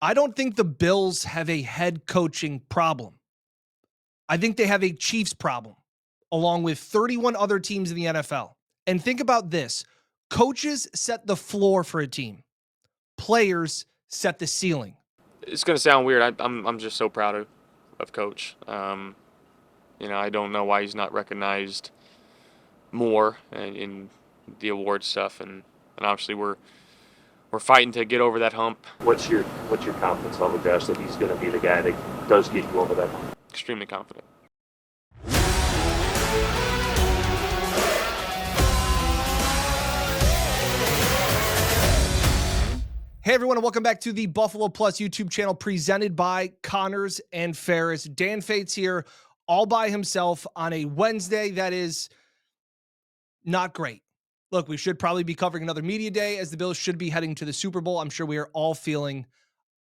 I don't think the Bills have a head coaching problem. I think they have a Chiefs problem, along with 31 other teams in the NFL. And think about this: coaches set the floor for a team, players set the ceiling. It's gonna sound weird. I'm just so proud of Coach. I don't know why he's not recognized more in the award stuff, and obviously we're fighting to get over that hump. What's your confidence level, Josh, that he's going to be the guy that does get you over that hump? Extremely confident. Hey everyone, and welcome back to the Buffalo Plus YouTube channel presented by Connors and Ferris. Dan Fates here, all by himself on a Wednesday that is not great. Look, we should probably be covering another media day as the Bills should be heading to the Super Bowl. I'm sure we are all feeling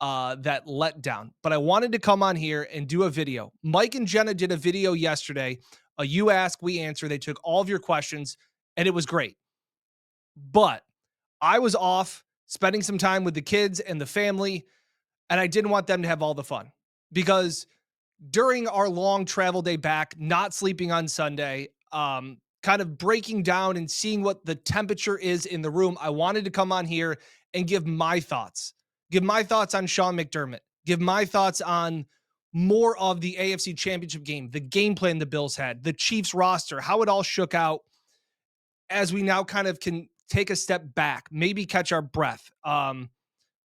that letdown. But I wanted to come on here and do a video. Mike and Jenna did a video yesterday. You ask, we answer. They took all of your questions, and it was great. But I was off spending some time with the kids and the family, and I didn't want them to have all the fun. Because during our long travel day back, not sleeping on Sunday, kind of breaking down and seeing what the temperature is in the room, I wanted to come on here and give my thoughts. Give my thoughts on Sean McDermott. Give my thoughts on more of the AFC Championship game, the game plan the Bills had, the Chiefs roster, how it all shook out as we now kind of can take a step back, maybe catch our breath.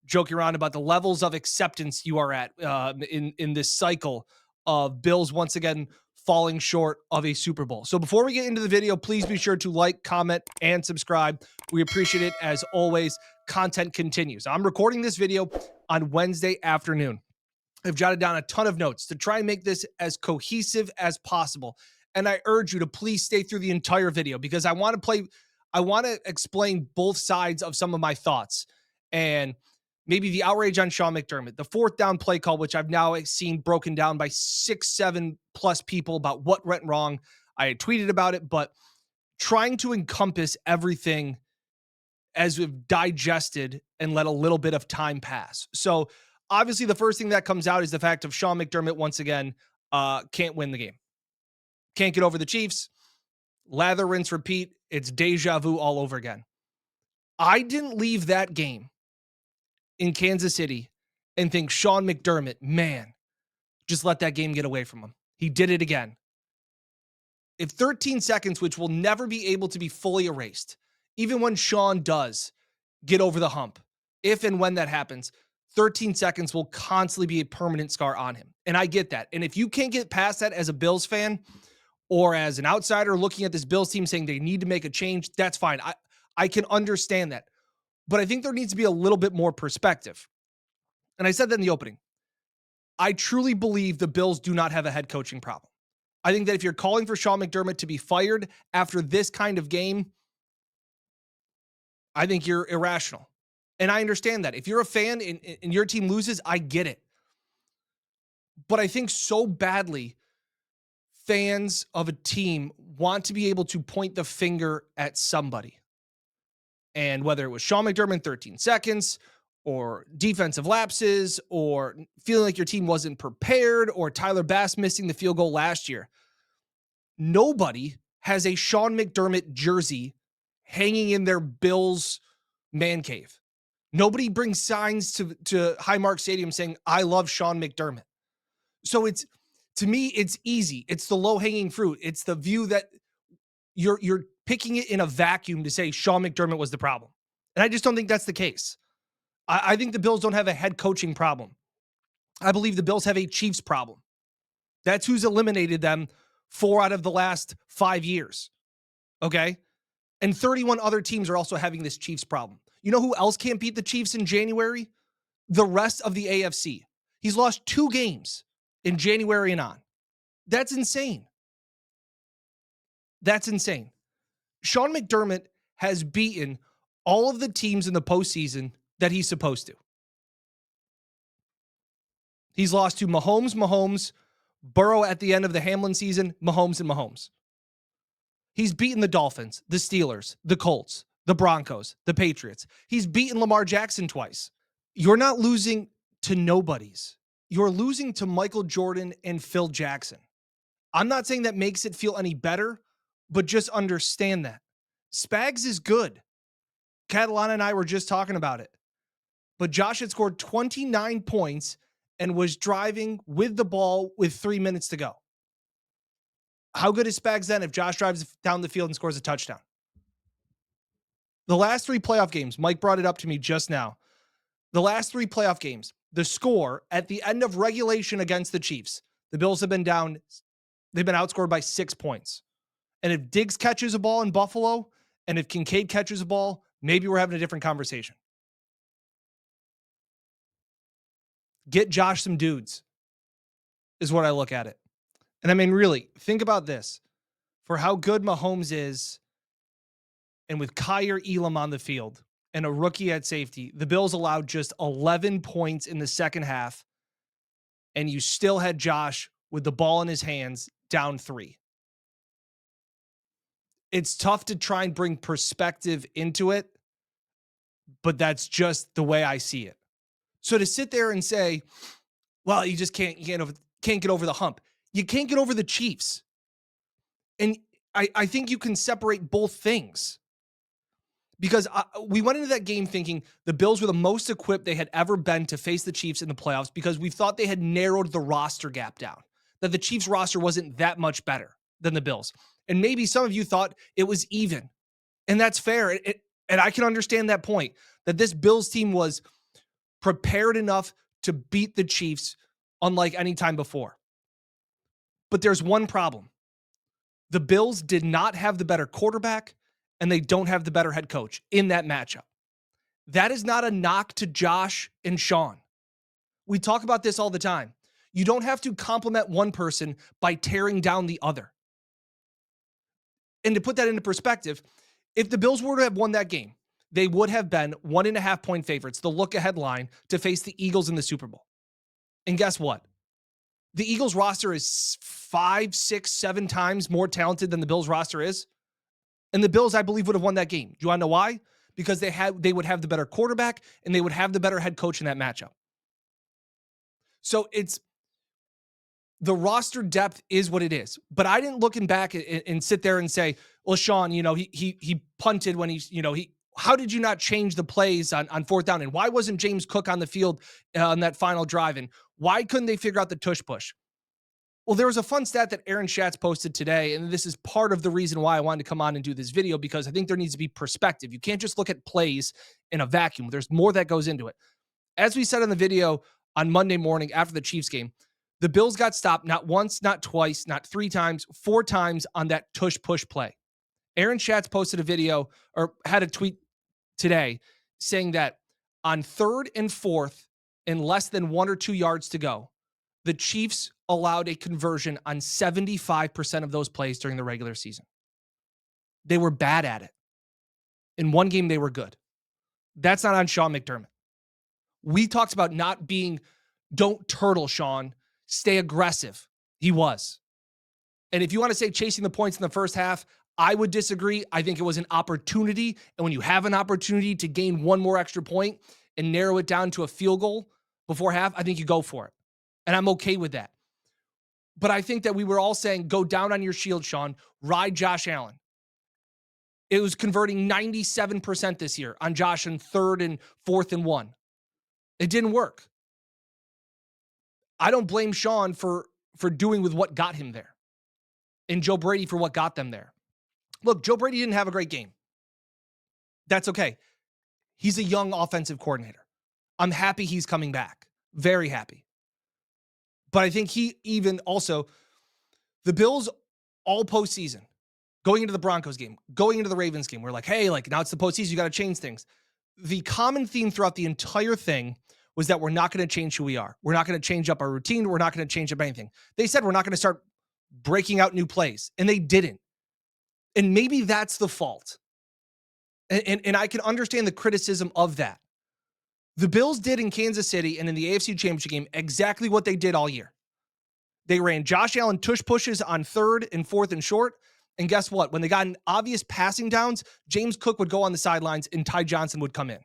Joking around about the levels of acceptance you are at in this cycle of Bills once again falling short of a Super Bowl. So before we get into the video, please be sure to like, comment, and subscribe. We appreciate it as always. Content continues. I'm recording this video on Wednesday afternoon. I've jotted down a ton of notes to try and make this as cohesive as possible. And I urge you to please stay through the entire video because I want to explain both sides of some of my thoughts. And maybe the outrage on Sean McDermott, the fourth down play call, which I've now seen broken down by 6-7 plus people about what went wrong. I had tweeted about it, but trying to encompass everything as we've digested and let a little bit of time pass. So obviously the first thing that comes out is the fact of Sean McDermott once again can't win the game. Can't get over the Chiefs. Lather, rinse, repeat. It's deja vu all over again. I didn't leave that game in Kansas City and think Sean McDermott, man, just let that game get away from him. He did it again. If 13 seconds, which will never be able to be fully erased, even when Sean does get over the hump, if and when that happens, 13 seconds will constantly be a permanent scar on him. And I get that. And if you can't get past that as a Bills fan or as an outsider looking at this Bills team saying they need to make a change, that's fine. I can understand that. But I think there needs to be a little bit more perspective. And I said that in the opening. I truly believe the Bills do not have a head coaching problem. I think that if you're calling for Sean McDermott to be fired after this kind of game, I think you're irrational. And I understand that. If you're a fan and your team loses, I get it. But I think so badly fans of a team want to be able to point the finger at somebody. And whether it was Sean McDermott 13 seconds or defensive lapses or feeling like your team wasn't prepared or Tyler Bass missing the field goal last year, nobody has a Sean McDermott jersey hanging in their Bills man cave. Nobody brings signs to Highmark Stadium saying, I love Sean McDermott. So to me, it's easy. It's the low-hanging fruit. It's the view that you're picking it in a vacuum to say Sean McDermott was the problem. And I just don't think that's the case. I think the Bills don't have a head coaching problem. I believe the Bills have a Chiefs problem. That's who's eliminated them 4 out of the last 5 years. Okay? And 31 other teams are also having this Chiefs problem. You know who else can't beat the Chiefs in January? The rest of the AFC. He's lost 2 games in January and on. That's insane. That's insane. Sean McDermott has beaten all of the teams in the postseason that he's supposed to. He's lost to Mahomes, Burrow at the end of the Hamlin season, Mahomes. He's beaten the Dolphins, the Steelers, the Colts, the Broncos, the Patriots. He's beaten Lamar Jackson twice. You're not losing to nobodies. You're losing to Michael Jordan and Phil Jackson. I'm not saying that makes it feel any better, but just understand that. Spags is good. Catalana and I were just talking about it. But Josh had scored 29 points and was driving with the ball with 3 minutes to go. How good is Spags then if Josh drives down the field and scores a touchdown? The last 3 playoff games, Mike brought it up to me just now. The last 3 playoff games, the score at the end of regulation against the Chiefs, the Bills have been down. They've been outscored by 6 points. And if Diggs catches a ball in Buffalo, and if Kincaid catches a ball, maybe we're having a different conversation. Get Josh some dudes is what I look at it. And I mean, really, think about this. For how good Mahomes is, and with Kyer Elam on the field and a rookie at safety, the Bills allowed just 11 points in the second half, and you still had Josh with the ball in his hands down 3. It's tough to try and bring perspective into it, but that's just the way I see it. So to sit there and say, well, you just can't get over the hump. You can't get over the Chiefs. And I think you can separate both things. Because we went into that game thinking the Bills were the most equipped they had ever been to face the Chiefs in the playoffs because we thought they had narrowed the roster gap down, that the Chiefs roster wasn't that much better than the Bills. And maybe some of you thought it was even. And that's fair. And I can understand that point, that this Bills team was prepared enough to beat the Chiefs unlike any time before. But there's one problem. The Bills did not have the better quarterback, and they don't have the better head coach in that matchup. That is not a knock to Josh and Sean. We talk about this all the time. You don't have to compliment one person by tearing down the other. And to put that into perspective, if the Bills were to have won that game, they would have been 1.5 point favorites, the look-ahead line, to face the Eagles in the Super Bowl. And guess what? The Eagles roster is 5, 6, 7 times more talented than the Bills roster is. And the Bills, I believe, would have won that game. Do you want to know why? Because they would have the better quarterback and they would have the better head coach in that matchup. So it's the roster depth is what it is. But I didn't looking back and sit there and say, well, Sean, he punted when how did you not change the plays on 4th down? And why wasn't James Cook on the field on that final drive? And why couldn't they figure out the tush push? Well, there was a fun stat that Aaron Schatz posted today, and this is part of the reason why I wanted to come on and do this video, because I think there needs to be perspective. You can't just look at plays in a vacuum. There's more that goes into it. As we said in the video on Monday morning after the Chiefs game, the Bills got stopped not once, not twice, not 3 times, 4 times on that tush push play. Aaron Schatz posted a video or had a tweet today saying that on 3rd and 4th and less than 1 or 2 yards to go, the Chiefs allowed a conversion on 75% of those plays during the regular season. They were bad at it. In one game, they were good. That's not on Sean McDermott. We talked about don't turtle, Sean. Stay aggressive. He was. And if you want to say chasing the points in the first half, I would disagree. I think it was an opportunity. And when you have an opportunity to gain 1 more extra point and narrow it down to a field goal before half, I think you go for it. And I'm okay with that. But I think that we were all saying, go down on your shield, Sean. Ride Josh Allen. It was converting 97% this year on Josh in 3rd and 4th and 1. It didn't work. I don't blame Sean for doing with what got him there, and Joe Brady for what got them there. Look, Joe Brady didn't have a great game. That's okay. He's a young offensive coordinator. I'm happy he's coming back. Very happy. But I think the Bills all postseason, going into the Broncos game, going into the Ravens game, we're like, hey, now it's the postseason, you got to change things. The common theme throughout the entire thing was that we're not going to change who we are. We're not going to change up our routine. We're not going to change up anything. They said we're not going to start breaking out new plays, and they didn't. And maybe that's the fault. And I can understand the criticism of that. The Bills did in Kansas City and in the AFC Championship game exactly what they did all year. They ran Josh Allen tush pushes on 3rd and 4th and short. And guess what? When they got in obvious passing downs, James Cook would go on the sidelines and Ty Johnson would come in.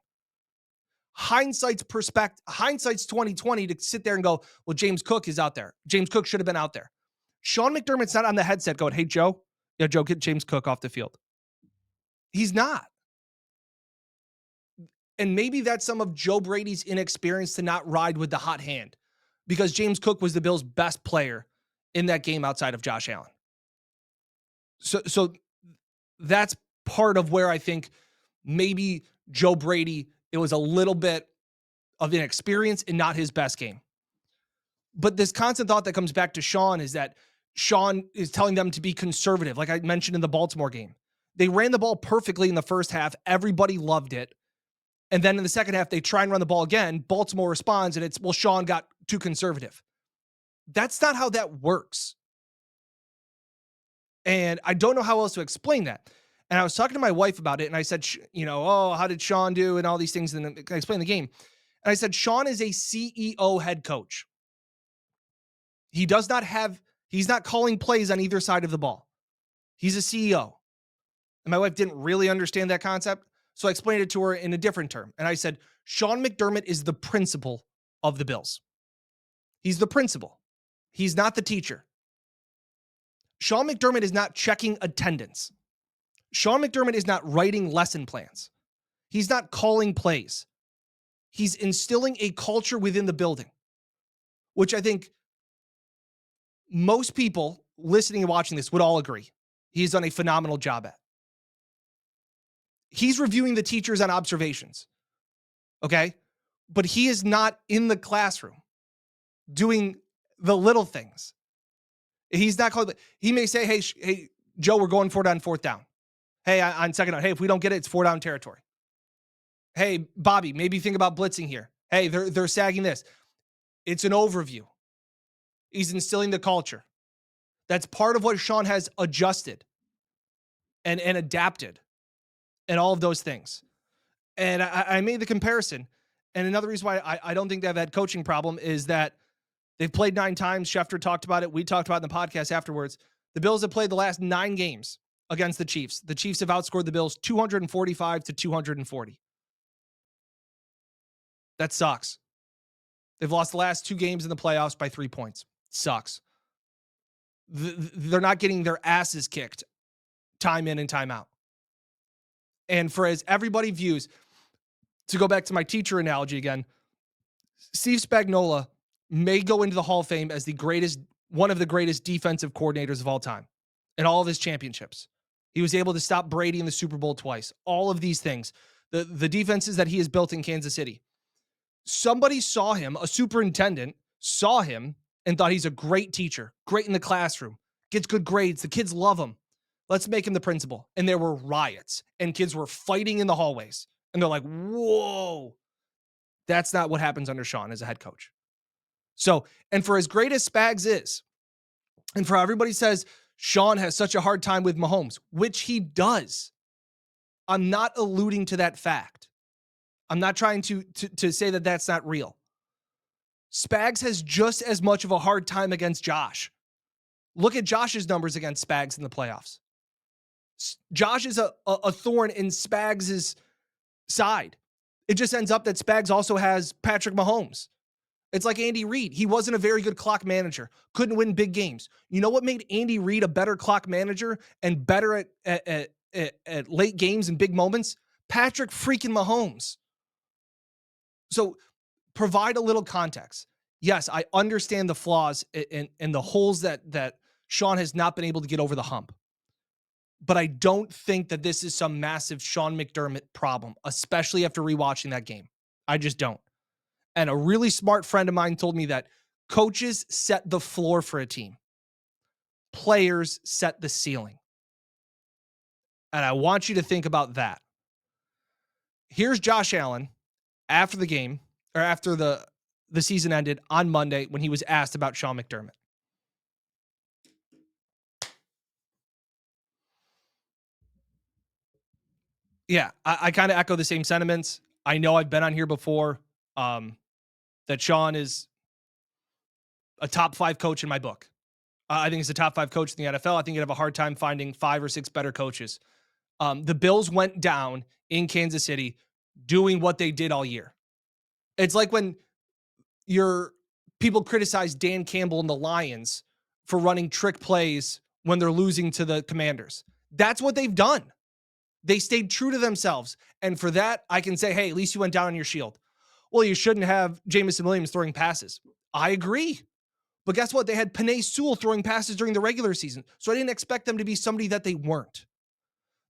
hindsight's 2020 to sit there and go, well, James Cook is out there. James Cook should have been out there. Sean McDermott's not on the headset going, hey, Joe, Joe, get James Cook off the field. He's not. And maybe that's some of Joe Brady's inexperience to not ride with the hot hand, because James Cook was the Bills' best player in that game outside of Josh Allen. So that's part of where I think maybe Joe Brady, it was a little bit of inexperience and not his best game. But this constant thought that comes back to Sean is that Sean is telling them to be conservative, like I mentioned in the Baltimore game. They ran the ball perfectly in the first half. Everybody loved it. And then in the second half, they try and run the ball again. Baltimore responds, and it's, well, Sean got too conservative. That's not how that works. And I don't know how else to explain that. And I was talking to my wife about it, and I said, oh, how did Sean do and all these things, and then I explained the game. And I said, Sean is a CEO head coach. He's not calling plays on either side of the ball. He's a CEO. And my wife didn't really understand that concept, so I explained it to her in a different term. And I said, Sean McDermott is the principal of the Bills. He's the principal. He's not the teacher. Sean McDermott is not checking attendance. Sean McDermott is not writing lesson plans. He's not calling plays. He's instilling a culture within the building, which I think most people listening and watching this would all agree he's done a phenomenal job at. He's reviewing the teachers on observations, okay? But he is not in the classroom doing the little things. He's not calling. He may say, hey, Joe, we're going for it on fourth down. Hey, on second down. Hey, if we don't get it, it's 4-down territory. Hey, Bobby, maybe think about blitzing here. Hey, they're sagging this. It's an overview. He's instilling the culture. That's part of what Sean has adjusted and adapted and all of those things. And I made the comparison. And another reason why I don't think they have that coaching problem is that they've played 9 times. Schefter talked about it. We talked about it in the podcast afterwards. The Bills have played the last 9 games against the Chiefs. The Chiefs have outscored the Bills 245-240. That sucks. They've lost the last 2 games in the playoffs by 3 points. Sucks. They're not getting their asses kicked time in and time out. And for as everybody views, to go back to my teacher analogy again, Steve Spagnuolo may go into the Hall of Fame as one of the greatest defensive coordinators of all time and all of his championships. He was able to stop Brady in the Super Bowl twice. All of these things, the defenses that he has built in Kansas City. Somebody saw him, a superintendent saw him and thought he's a great teacher, great in the classroom, gets good grades. The kids love him. Let's make him the principal. And there were riots and kids were fighting in the hallways. And they're like, whoa, that's not what happens under Sean as a head coach. So, and for as great as Spags is, and for everybody says Sean has such a hard time with Mahomes, which he does. I'm not alluding to that fact. I'm not trying to say that that's not real. Spags has just as much of a hard time against Josh. Look at Josh's numbers against Spags in the playoffs. Josh is a thorn in Spags' side. It just ends up that Spags also has Patrick Mahomes. It's like Andy Reid. He wasn't a very good clock manager. Couldn't win big games. You know what made Andy Reid a better clock manager and better at late games and big moments? Patrick freaking Mahomes. So provide a little context. Yes, I understand the flaws and the holes that Sean has not been able to get over the hump. But I don't think that this is some massive Sean McDermott problem, especially after rewatching that game. I just don't. And a really smart friend of mine told me that coaches set the floor for a team. Players set the ceiling. And I want you to think about that. Here's Josh Allen after the game, or after the season ended on Monday when he was asked about Sean McDermott. Yeah, I kind of echo the same sentiments. I know I've been on here before that Sean is a top 5 coach in my book. I think he's a top 5 coach in the NFL. I think you'd have a hard time finding 5 or 6 better coaches. The Bills went down in Kansas City doing what they did all year. It's like when your people criticize Dan Campbell and the Lions for running trick plays when they're losing to the Commanders. That's what they've done. They stayed true to themselves. And for that, I can say, hey, at least you went down on your shield. Well, you shouldn't have Jamison Williams throwing passes. I agree. But guess what? They had Penei Sewell throwing passes during the regular season. So I didn't expect them to be somebody that they weren't.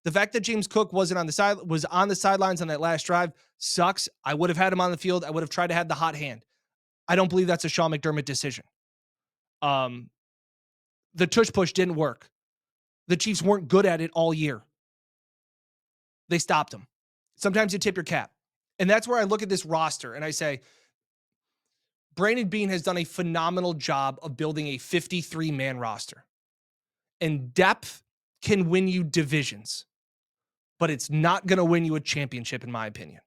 The fact that James Cook was on the sidelines on that last drive sucks. I would have had him on the field. I would have tried to have the hot hand. I don't believe that's a Sean McDermott decision. The tush push didn't work. The Chiefs weren't good at it all year. They stopped them. Sometimes you tip your cap. And that's where I look at this roster and I say, Brandon Beane has done a phenomenal job of building a 53-man roster. And depth can win you divisions, but it's not going to win you a championship, in my opinion.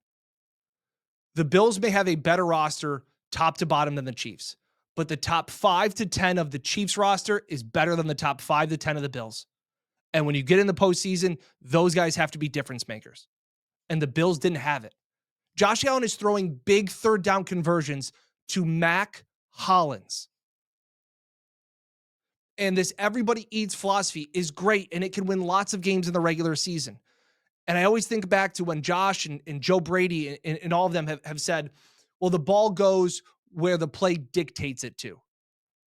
The Bills may have a better roster top to bottom than the Chiefs, but the top 5 to 10 of the Chiefs roster is better than the top 5 to 10 of the Bills. And when you get in the postseason, those guys have to be difference makers. And the Bills didn't have it. Josh Allen is throwing big third down conversions to Mac Hollins. And this everybody eats philosophy is great, and it can win lots of games in the regular season. And I always think back to when Josh and Joe Brady and all of them have said, well, the ball goes where the play dictates it to,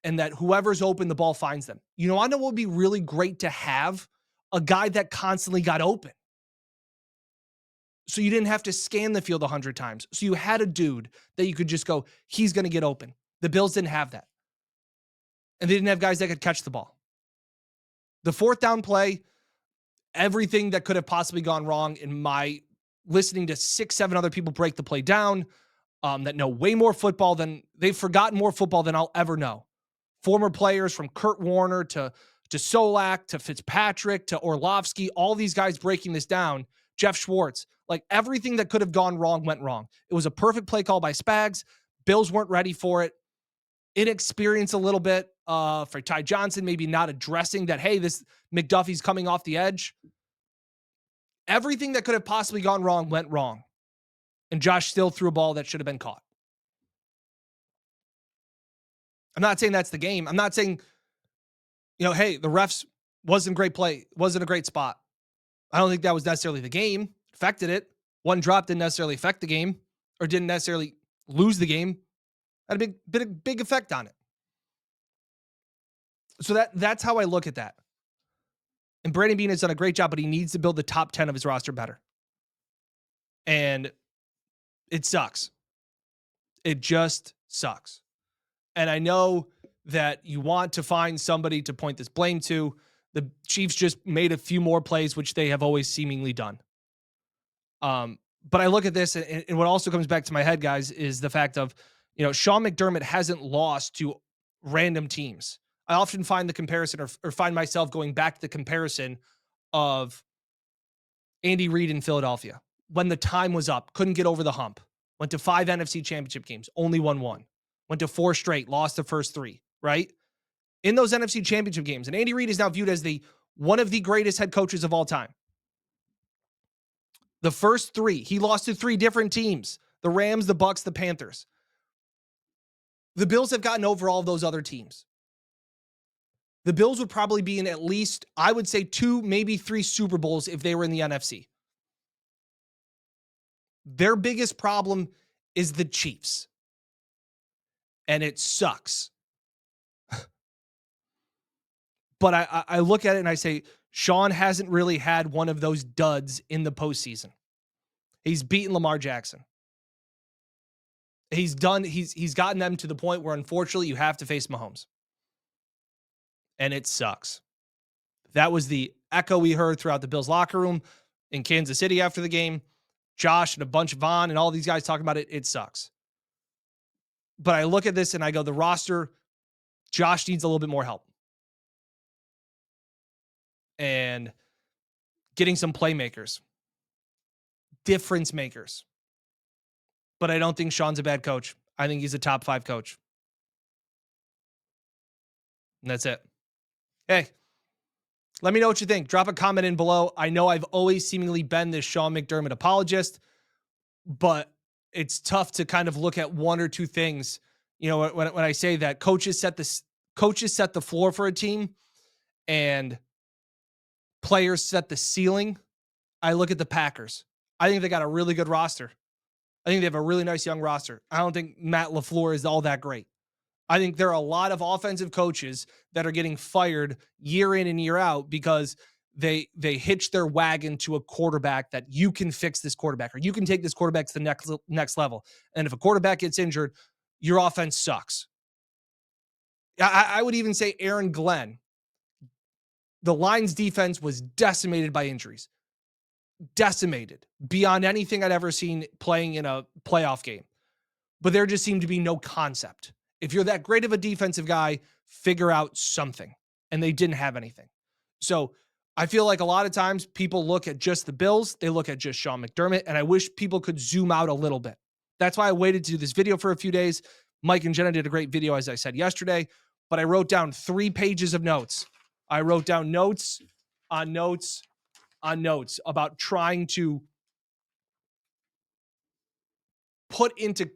and that whoever's open, the ball finds them. You know, I know it would be really great to have a guy that constantly got open. So you didn't have to scan the field 100 times. So you had a dude that you could just go, he's going to get open. The Bills didn't have that. And they didn't have guys that could catch the ball. The fourth down play, everything that could have possibly gone wrong in my listening to 6-7 other people break the play down, that know way more football than they've forgotten more football than I'll ever know. Former players from Kurt Warner to Solak to Fitzpatrick to Orlovsky, all these guys breaking this down. Jeff Schwartz, like everything that could have gone wrong went wrong. It was a perfect play call by Spags. Bills weren't ready for it. Inexperience a little bit for Ty Johnson, maybe not addressing that, hey, this McDuffie's coming off the edge. Everything that could have possibly gone wrong went wrong. And Josh still threw a ball that should have been caught. I'm not saying that's the game. I'm not saying, hey, the refs wasn't a great play, wasn't a great spot. I don't think that was necessarily the game. Affected it. One drop didn't necessarily affect the game or didn't necessarily lose the game. Had a big effect on it. So that's how I look at that. And Brandon Beane has done a great job, but he needs to build the top 10 of his roster better. And it sucks. It just sucks. And I know that you want to find somebody to point this blame to. The Chiefs just made a few more plays, which they have always seemingly done. But I look at this, and what also comes back to my head, guys, is the fact of, Sean McDermott hasn't lost to random teams. I often find the comparison or find myself going back to the comparison of Andy Reid in Philadelphia. When the time was up, couldn't get over the hump. Went to 5 NFC championship games, only won 1. Went to 4 straight, lost the first 3, right? In those NFC championship games. And Andy Reid is now viewed as one of the greatest head coaches of all time. The first 3, he lost to 3 different teams. The Rams, the Bucks, the Panthers. The Bills have gotten over all of those other teams. The Bills would probably be in at least, I would say 2, maybe 3 Super Bowls if they were in the NFC. Their biggest problem is the Chiefs. And it sucks. But I look at it and I say, Sean hasn't really had one of those duds in the postseason. He's beaten Lamar Jackson. He's gotten them to the point where, unfortunately, you have to face Mahomes. And it sucks. That was the echo we heard throughout the Bills locker room in Kansas City after the game. Josh and a bunch of Vaughn and all these guys talking about it. It sucks. But I look at this and I go, the roster, Josh needs a little bit more help. And getting some playmakers, difference makers. But I don't think Sean's a bad coach. I think he's a top 5 coach. And that's it. Hey, let me know what you think. Drop a comment in below. I know I've always seemingly been this Sean McDermott apologist, but it's tough to kind of look at one or two things. You know, when I say that coaches set the floor for a team and players set the ceiling, I look at the Packers. I think they got a really good roster. I think they have a really nice young roster. I don't think Matt LaFleur is all that great. I think there are a lot of offensive coaches that are getting fired year in and year out because they hitch their wagon to a quarterback that you can fix this quarterback, or you can take this quarterback to the next level. And if a quarterback gets injured, your offense sucks. I would even say Aaron Glenn, the Lions defense was decimated by injuries. Decimated beyond anything I'd ever seen playing in a playoff game. But there just seemed to be no concept. If you're that great of a defensive guy, figure out something. And they didn't have anything. So I feel like a lot of times people look at just the Bills, they look at just Sean McDermott, and I wish people could zoom out a little bit. That's why I waited to do this video for a few days. Mike and Jenna did a great video, as I said yesterday, but I wrote down 3 pages of notes. I wrote down notes on notes on notes about trying to put into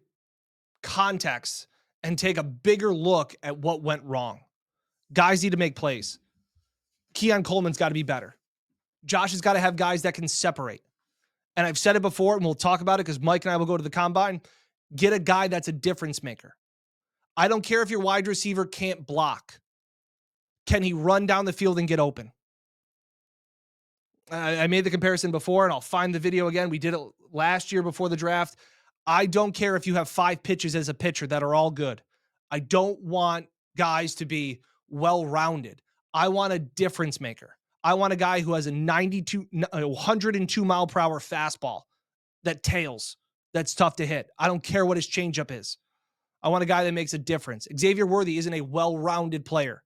context and take a bigger look at what went wrong. Guys need to make plays. Keon Coleman's got to be better. Josh has got to have guys that can separate. And I've said it before, and we'll talk about it because Mike and I will go to the combine. Get a guy that's a difference maker. I don't care if your wide receiver can't block. Can he run down the field and get open? I made the comparison before, and I'll find the video again. We did it last year before the draft. I don't care if you have 5 pitches as a pitcher that are all good. I don't want guys to be well-rounded. I want a difference maker. I want a guy who has a 102 mile per hour fastball that tails, that's tough to hit. I don't care what his changeup is. I want a guy that makes a difference. Xavier Worthy isn't a well-rounded player,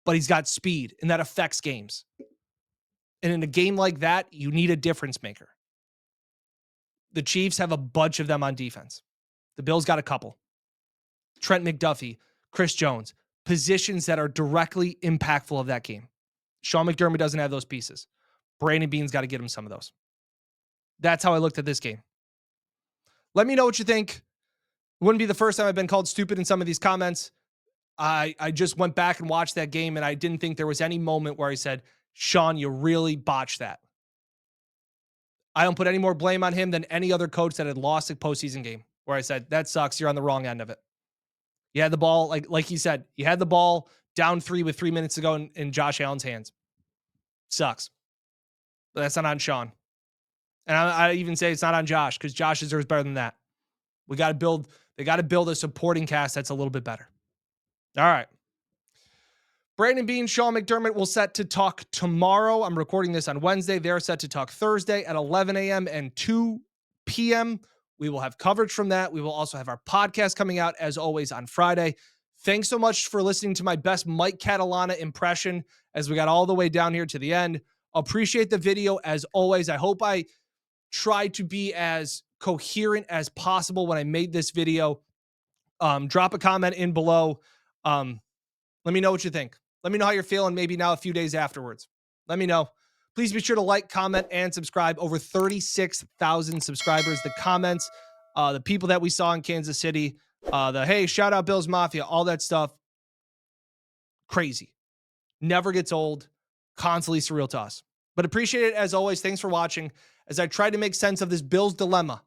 but he's got speed, and that affects games. And in a game like that, you need a difference maker. The Chiefs have a bunch of them on defense. The Bills got a couple. Trent McDuffie, Chris Jones, positions that are directly impactful of that game. Sean McDermott doesn't have those pieces. Brandon Beane's got to get him some of those. That's how I looked at this game. Let me know what you think. It wouldn't be the first time I've been called stupid in some of these comments. I just went back and watched that game, and I didn't think there was any moment where I said, Sean, you really botched that. I don't put any more blame on him than any other coach that had lost a postseason game where I said, that sucks. You're on the wrong end of it. You had the ball, like he said, you had the ball down 3 with 3 minutes to go in Josh Allen's hands. Sucks. But that's not on Sean. And I even say it's not on Josh because Josh deserves better than that. They got to build a supporting cast that's a little bit better. All right. Brandon Beane, Sean McDermott will set to talk tomorrow. I'm recording this on Wednesday. They're set to talk Thursday at 11 a.m. and 2 p.m. We will have coverage from that. We will also have our podcast coming out, as always, on Friday. Thanks so much for listening to my best Mike Catalana impression as we got all the way down here to the end. Appreciate the video, as always. I hope I tried to be as coherent as possible when I made this video. Drop a comment in below. Let me know what you think. Let me know how you're feeling maybe now a few days afterwards. Let me know. Please be sure to like, comment, and subscribe. Over 36,000 subscribers. The comments, the people that we saw in Kansas City, hey, shout out Bills Mafia, all that stuff. Crazy. Never gets old. Constantly surreal to us. But appreciate it as always. Thanks for watching as I try to make sense of this Bills dilemma.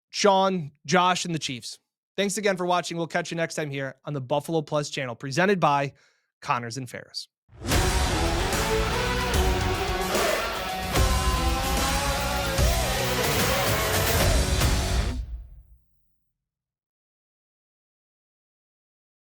Sean, Josh, and the Chiefs. Thanks again for watching. We'll catch you next time here on the Buffalo Plus channel, presented by Connors and Ferris.